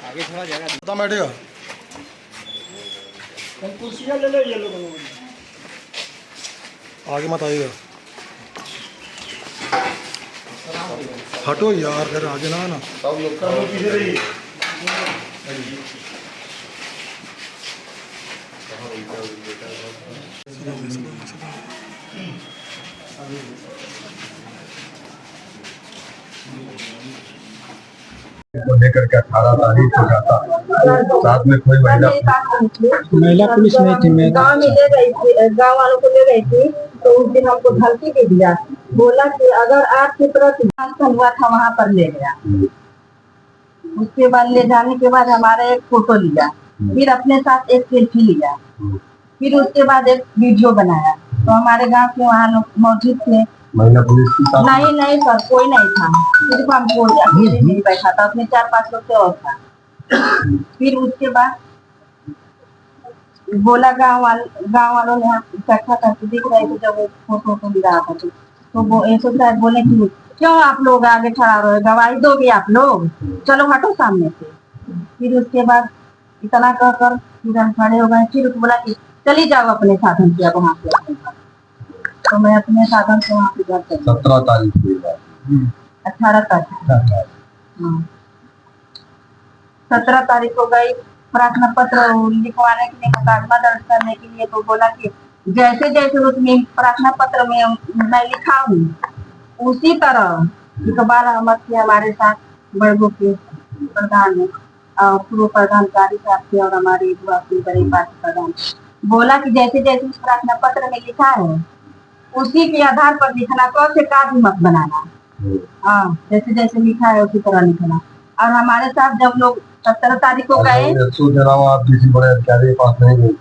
आगे थोड़ा जगह पता बैठेगा। कुर्सियाँ ले लो ये लोग। आगे मत आइएगा, हटो यार, घर आगे ना आना। सब लोग पीछे रहिए। को लेकर के 18 तारीख को जाता, साथ में कोई महिला पुलिस नहीं थी। मैं गाँव में ले गई थी, गाँव वालों को ले गई थी, तो उस दिन हमको धमकी दे दिया, बोला कि अगर आपकी तरफ फंक्शन हुआ था वहाँ पर ले गया। उसके बाद ले जाने के बाद हमारा एक फोटो लिया, फिर अपने साथ एक सेल्फी लिया, फिर उसके बाद एक वीडियो बनाया। तो हमारे गांव के वहाँ लोग मौजूद थे। महिला पुलिस की साथ नहीं सर, कोई नहीं था, सिर्फ हमको अकेले नहीं बैठा था, उसमें 4-5 लोग से और था। फिर उसके बाद बोला गांव वालों ने इकट्ठा करके दिख रहे थे, जब वो फोटो मिल रहा था तो वो ऐसे साहब बोले कि क्यों आप लोग आगे खड़ा रहे, गवाही दोगे आप लोग, चलो हटो सामने से। फिर उसके बाद इतना कहकर फिर हम खड़े हो गए। फिर बोला कि चली जाओ अपने साधन से, अब वहाँ से। तो मैं अपने साधन से वहाँ पे घर चली। 17 तारीख को 18 तारीख, 17 तारीख को गई प्रार्थना पत्र लिखवाने के लिए, मुकदमा दर्ज करने के लिए। तो बोला कि जैसे जैसे उसमें प्रार्थना पत्र में मैं लिखा हूँ, उसी तरह इकबाल अहमद के हमारे साथ बड़गो के प्रधान है और पूर्व प्रधान कारी साहब थे और हमारे बड़े पार्टी प्रधान, बोला कि जैसे जैसे इस प्रार्थना पत्र में लिखा है उसी के आधार पर लिखना, तो से का भी मत बनाना। हाँ, जैसे जैसे लिखा है उसी तरह लिखना। और हमारे साथ जब लोग 17 तारीख को गए, आप किसी बड़े अधिकारी के पास नहीं गए?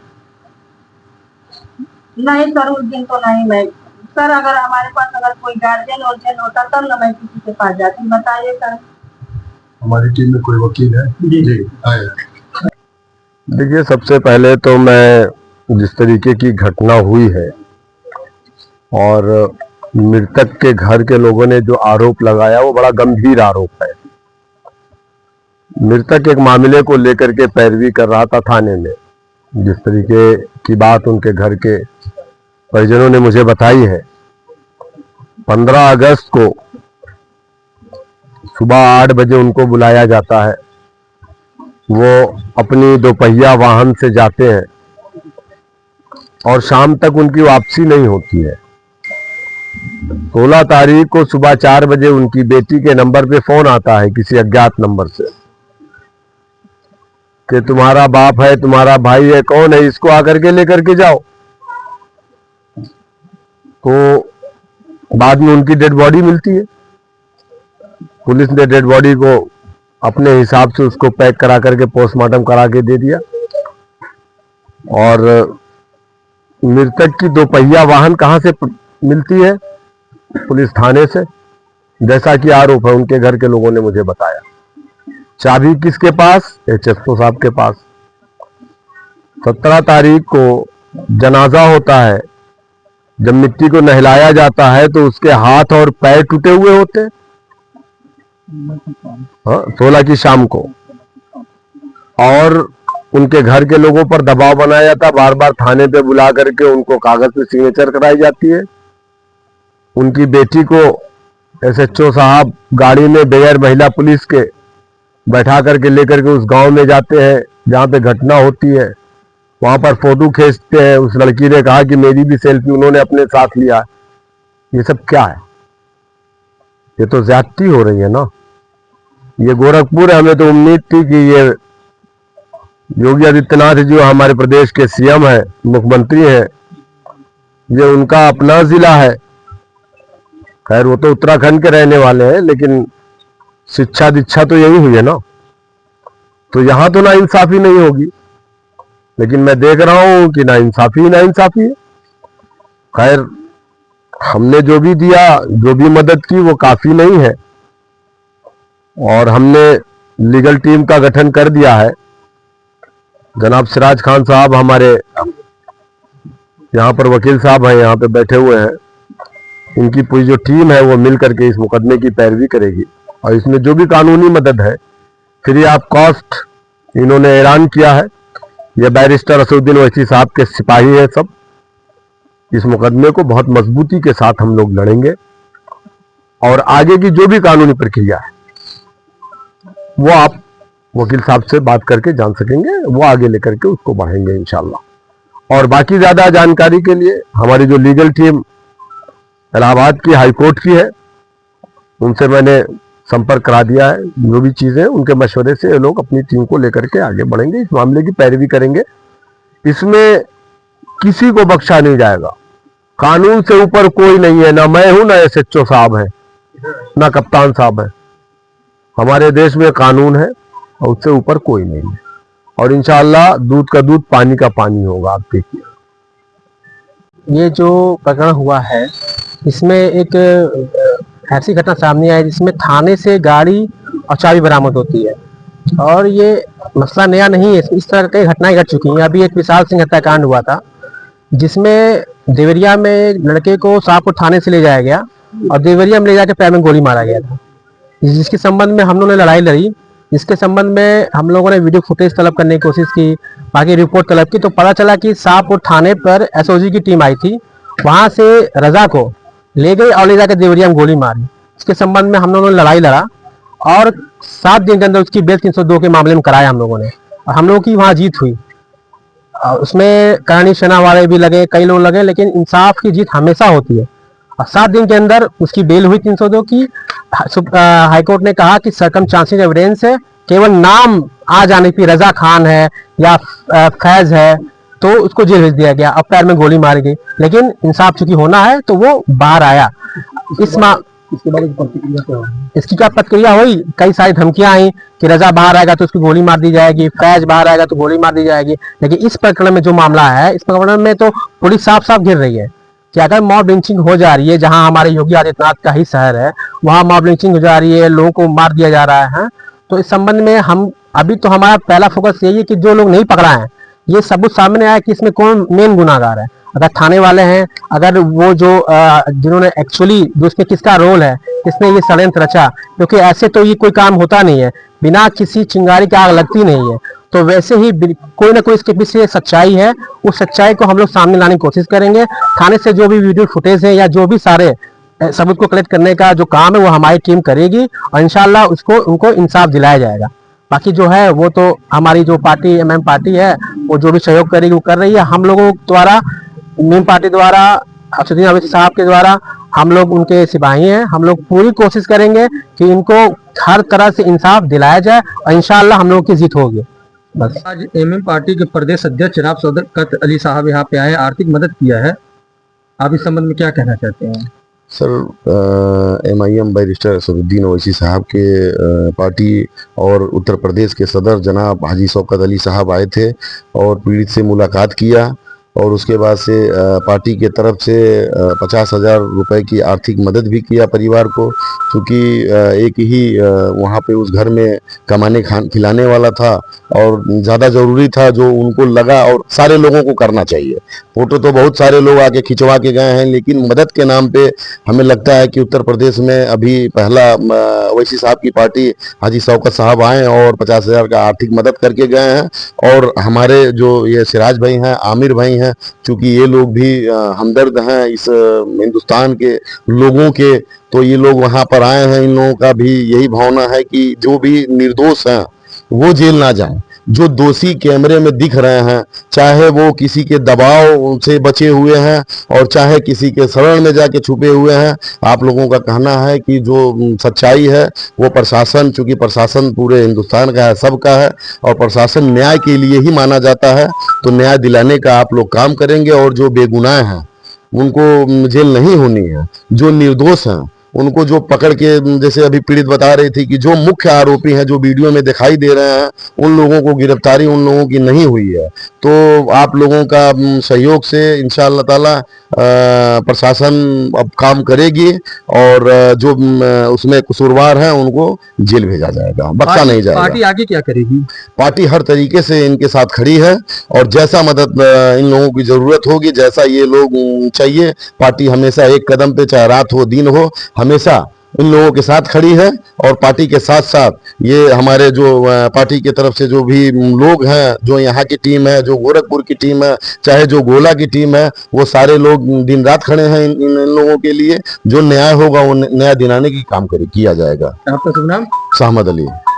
नहीं सर, उस दिन तो नहीं। मैं सर, अगर हमारे पास अगर कोई गार्जियन होता तब ना मैं किसी के पास जाती। बताइए सर। हमारी टीम में कोई वकील है? जी आए। देखिए, सबसे पहले तो मैं जिस तरीके की घटना हुई है और मृतक के घर के लोगों ने जो आरोप लगाया वो बड़ा गंभीर आरोप है। मृतक एक मामले को लेकर के पैरवी कर रहा था थाने में। जिस तरीके की बात उनके घर के परिजनों ने मुझे बताई है, 15 अगस्त को सुबह 8 बजे उनको बुलाया जाता है। वो अपनी दोपहिया वाहन से जाते हैं और शाम तक उनकी वापसी नहीं होती है। 16 तारीख को सुबह 4 बजे उनकी बेटी के नंबर पे फोन आता है किसी अज्ञात नंबर से कि तुम्हारा बाप है, तुम्हारा भाई है, कौन है, इसको आकर के लेकर के जाओ। तो बाद में उनकी डेड बॉडी मिलती है। पुलिस ने डेड बॉडी को अपने हिसाब से उसको पैक करा करके पोस्टमार्टम करा के दे दिया। और मृतक की दोपहिया वाहन कहां से मिलती है? पुलिस थाने से, जैसा कि आरोप है उनके घर के लोगों ने मुझे बताया। चाबी किसके पास? HSO साहब के पास। 17 तारीख को जनाजा होता है। जब मिट्टी को नहलाया जाता है तो उसके हाथ और पैर टूटे हुए होते। 16 की शाम को। और उनके घर के लोगों पर दबाव बनाया जाता, बार बार थाने पे बुला करके उनको कागज पे सिग्नेचर कराई जाती है। उनकी बेटी को SHO साहब गाड़ी में बगैर महिला पुलिस के बैठा करके लेकर के उस गांव में जाते हैं जहां पे घटना होती है। वहां पर फोटो खींचते हैं। उस लड़की ने कहा कि मेरी भी सेल्फी उन्होंने अपने साथ लिया। ये सब क्या है? ये तो ज्यादती हो रही है ना। ये गोरखपुर है। हमें तो उम्मीद थी कि ये योगी आदित्यनाथ जो हमारे प्रदेश के CM है, मुख्यमंत्री हैं, ये उनका अपना जिला है। खैर वो तो उत्तराखंड के रहने वाले हैं, लेकिन शिक्षा दीक्षा तो यही हुई है ना। तो यहां तो नाइंसाफी नहीं होगी, लेकिन मैं देख रहा हूं कि नाइंसाफी है। खैर, हमने जो भी दिया, जो भी मदद की, वो काफी नहीं है और हमने लीगल टीम का गठन कर दिया है। जनाब सिराज खान साहब हमारे यहाँ पर वकील साहब हैं, यहाँ पे बैठे हुए हैं। इनकी पूरी जो टीम है वो मिल करके इस मुकदमे की पैरवी करेगी और इसमें जो भी कानूनी मदद है फ्री ऑफ कॉस्ट इन्होंने ऐलान किया है। ये बैरिस्टर असदुद्दीन ओवैसी साहब के सिपाही है सब। इस मुकदमे को बहुत मजबूती के साथ हम लोग लड़ेंगे और आगे की जो भी कानूनी प्रक्रिया है वो आप वकील साहब से बात करके जान सकेंगे, वो आगे लेकर के उसको बढ़ाएंगे इंशाल्लाह। और बाकी ज्यादा जानकारी के लिए हमारी जो लीगल टीम इलाहाबाद की हाई कोर्ट की है, उनसे मैंने संपर्क करा दिया है। जो भी चीजें उनके मशवरे से ये लोग अपनी टीम को लेकर के आगे बढ़ेंगे, इस मामले की पैरवी करेंगे। इसमें किसी को बख्शा नहीं जाएगा। कानून से ऊपर कोई नहीं है, ना मैं हूं, ना SHO साहब है, ना कप्तान साहब है। हमारे देश में कानून है और उससे ऊपर कोई नहीं है और इंशाअल्लाह दूध का दूध पानी का पानी होगा। आप देखिए, ये जो प्रकरण हुआ है इसमें एक ऐसी घटना सामने आई जिसमें थाने से गाड़ी और चाबी बरामद होती है और ये मसला नया नहीं है। इस तरह कई घटनाएं घट चुकी हैं। अभी एक विशाल सिंह हत्याकांड हुआ था जिसमें देवरिया में एक लड़के को शाहपुर थाने से ले जाया गया और देवरिया में ले जाकर पैर में गोली मारा गया था, जिसके संबंध में हम लोगों ने लड़ाई लड़ी। जिसके संबंध में हम लोगों ने वीडियो फुटेज तलब करने की कोशिश की, बाकी रिपोर्ट तलब की, तो पता चला कि शाहपुर थाने पर SOG की टीम आई थी, वहां से रजा को ले गई और ले जाकर देवरिया में गोली मारी। इसके संबंध में हम लोगों ने लड़ाई लड़ा और 7 दिन के अंदर उसकी बेल 302 के मामले में कराया हम लोगों ने और हम लोगों की वहां जीत हुई। उसमें करणी सेना वाले भी लगे, कई लोग लगे, लेकिन इंसाफ की जीत हमेशा होती है और 7 दिन के अंदर उसकी बेल हुई 302 की। हाईकोर्ट ने कहा कि सर्कमस्टेंशियल एविडेंस है, केवल नाम आ जाने की रजा खान है या फैज है तो उसको जेल भेज दिया गया। अब पैर में गोली मारी गई, लेकिन इंसाफ चूंकि होना है तो वो बाहर आया। इसके बाद इसकी क्या प्रतिक्रिया हुई? कई सारी धमकियां आई कि रजा बाहर आएगा तो उसकी गोली मार दी जाएगी, फैज बाहर आएगा तो गोली मार दी जाएगी। लेकिन इस प्रकरण में जो मामला है, इस प्रकरण में तो पुलिस साफ साफ घिर रही है कि अगर मॉब लिंचिंग हो जा रही है, जहां हमारे योगी आदित्यनाथ का ही शहर है, वहां मॉब लिंचिंग हो जा रही है, लोगों को मार दिया जा रहा है, तो इस संबंध में हम अभी तो हमारा पहला फोकस यही है कि जो लोग नहीं पकड़ा है, ये सबूत सामने आया कि इसमें कौन मेन गुनाहगार है। अगर थाने वाले हैं, अगर वो जो जिन्होंने एक्चुअली जो इसमें किसका रोल है, किसने ये षड्यंत्र रचा, क्योंकि ऐसे तो ये कोई काम होता नहीं है, बिना किसी चिंगारी की आग लगती नहीं है। तो वैसे ही कोई ना कोई इसके पीछे सच्चाई है, उस सच्चाई को हम लोग सामने लाने की कोशिश करेंगे। थाने से जो भी वीडियो फुटेज है या जो भी सारे सबूत को कलेक्ट करने का जो काम है वो हमारी टीम करेगी और इंशाल्लाह उनको इंसाफ दिलाया जाएगा। बाकी जो है वो तो हमारी जो पार्टी MM पार्टी है वो जो भी सहयोग करेगी वो कर रही है। हम लोगों द्वारा, MM पार्टी द्वारा, असदुद्दीन ओवैसी साहब के द्वारा, हम लोग उनके सिपाही हैं। हम लोग पूरी कोशिश करेंगे कि इनको हर तरह से इंसाफ दिलाया जाए और इंशाल्लाह हम लोगों की जीत होगी। बस। आज MM पार्टी के प्रदेश अध्यक्ष जनाब शौकत अली साहब यहाँ पे आए, आर्थिक मदद किया है, आप इस संबंध में क्या कहना चाहते हैं? Sir, MIM barrister Asaduddin Owaisi साहब के पार्टी और उत्तर प्रदेश के सदर जनाब हाजी शौकत अली साहब आए थे और पीड़ित से मुलाकात किया और उसके बाद से पार्टी के तरफ से 50,000 रुपए की आर्थिक मदद भी किया परिवार को, क्योंकि एक ही वहाँ पे उस घर में कमाने खिलाने वाला था और ज़्यादा ज़रूरी था जो उनको लगा, और सारे लोगों को करना चाहिए। फोटो तो बहुत सारे लोग आके खिंचवा के गए हैं, लेकिन मदद के नाम पे हमें लगता है कि उत्तर प्रदेश में अभी पहला ओवैसी साहब की पार्टी हाजी शौकत साहब आए और 50,000 का आर्थिक मदद करके गए हैं। और हमारे जो ये सिराज भाई हैं, आमिर भाई हैं, चूँकि ये लोग भी हमदर्द हैं इस हिंदुस्तान के लोगों के, तो ये लोग वहाँ पर आए हैं। इन लोगों का भी यही भावना है कि जो भी निर्दोष हैं वो जेल ना जाएं, जो दोषी कैमरे में दिख रहे हैं, चाहे वो किसी के दबाव से बचे हुए हैं और चाहे किसी के शरण में जाके छुपे हुए हैं। आप लोगों का कहना है कि जो सच्चाई है वो प्रशासन, चूंकि प्रशासन पूरे हिंदुस्तान का है, सबका है, और प्रशासन न्याय के लिए ही माना जाता है, तो न्याय दिलाने का आप लोग काम करेंगे और जो बेगुनाह हैं उनको जेल नहीं होनी है, जो निर्दोष हैं उनको जो पकड़ के, जैसे अभी पीड़ित बता रही थी कि जो मुख्य आरोपी हैं जो वीडियो में दिखाई दे रहे हैं, उन लोगों को गिरफ्तारी उन लोगों की नहीं हुई है। तो आप लोगों का सहयोग से इंशाअल्लाह ताला प्रशासन अब काम करेगी और जो उसमें कसूरवार हैं उनको जेल भेजा जाएगा, बख्शा नहीं जाएगा। पार्टी आगे क्या करेगी? पार्टी हर तरीके से इनके साथ खड़ी है और जैसा मदद इन लोगों की जरूरत होगी, जैसा ये लोग चाहिए, पार्टी हमेशा एक कदम पे, चाहे रात हो दिन हो, हमेशा इन लोगों के साथ खड़ी है। और पार्टी के साथ साथ ये हमारे जो पार्टी की तरफ से जो भी लोग हैं, जो यहाँ की टीम है, जो गोरखपुर की टीम है, चाहे जो गोला की टीम है, वो सारे लोग दिन रात खड़े हैं इन लोगों के लिए। जो न्याय होगा वो न्याय दिलाने की काम किया जाएगा। आपका शुभ नाम? सहमद अली।